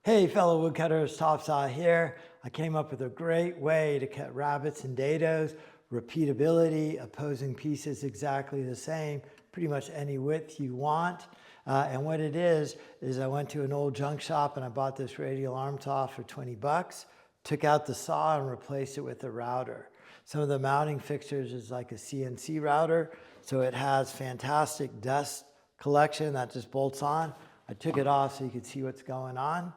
Hey fellow woodcutters, Top Saw here. I came up with a great way to cut rabbets and dados. Repeatability, opposing pieces exactly the same, pretty much any width you want. And what it is I went to an old junk shop and I bought this radial arm saw for 20 bucks, took out the saw and replaced it with a router. Some of the mounting fixtures is like a CNC router, so it has fantastic dust collection that just bolts on. I took it off so you could see what's going on.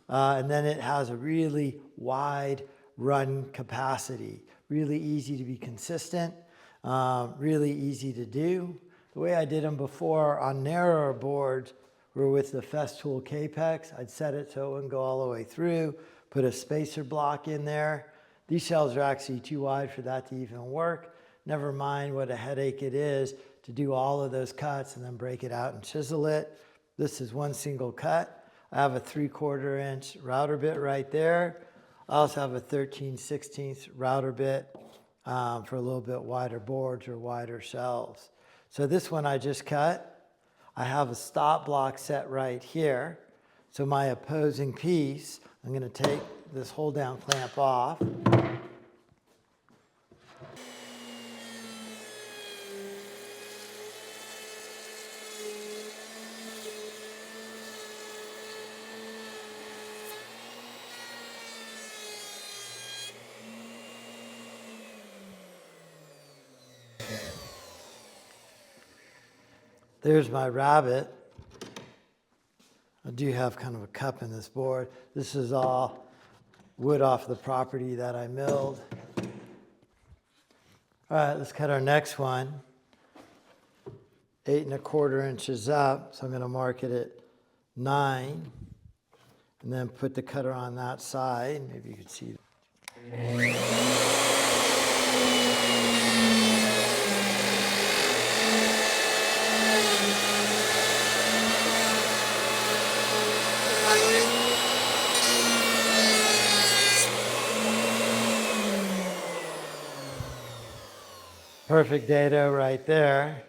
And then it has a really wide run capacity, really easy to be consistent, really easy to do. The way I did them before on narrower boards were with the Festool Capex. I'd set it so it wouldn't go all the way through, put a spacer block in there. These shells are actually too wide for that to even work. Never mind what a headache it is to do all of those cuts and then break it out and chisel it. This is one single cut. I have a 3/4 inch router bit right there. I also have a 13/16 router bit for a little bit wider boards or wider shelves. So this one I just cut. I have a stop block set right here. So my opposing piece, I'm going to take this hold down clamp off. There's my rabbet. I do have kind of a cup in this board. This is all wood off the property that I milled. All right, let's cut our next one. 8 1/4 inches up, so I'm going to mark it at 9. And then put the cutter on that side. Maybe you can see. Perfect dado right there.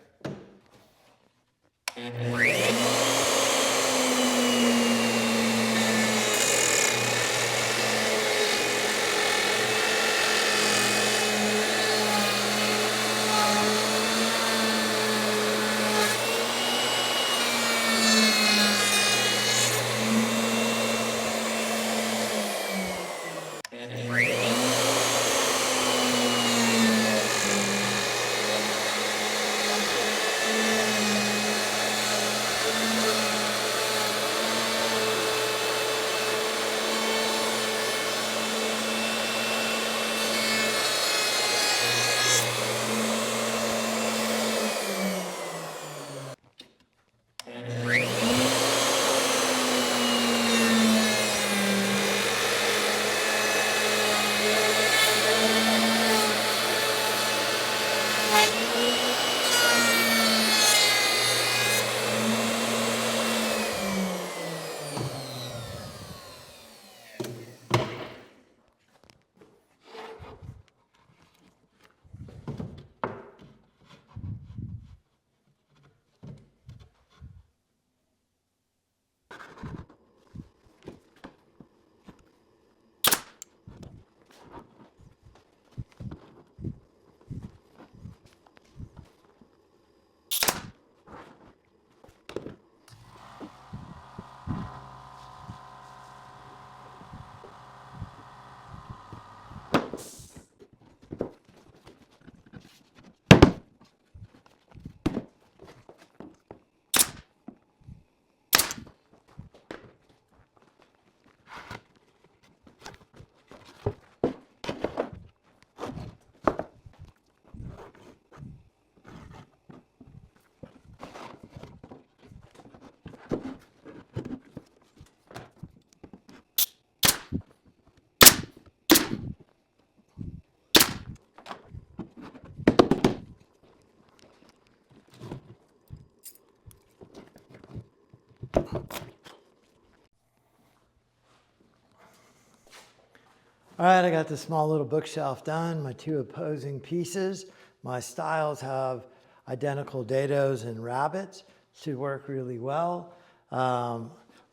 All right, I got this small little bookshelf done, my 2 opposing pieces. My styles have identical dados and rabbets. Should work really well.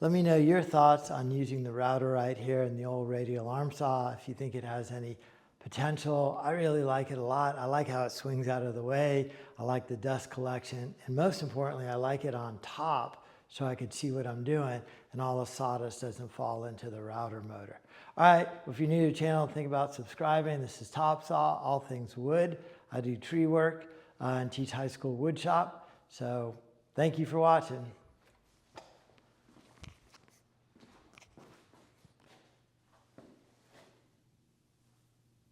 Let me know your thoughts on using the router right here in the old radial arm saw, if you think it has any potential. I really like it a lot. I like how it swings out of the way. I like the dust collection. And most importantly, I like it on top so I could see what I'm doing and all the sawdust doesn't fall into the router motor. All right, well, if you're new to the channel, think about subscribing. This is Top Saw, all things wood. I do tree work and teach high school wood shop. So thank you for watching.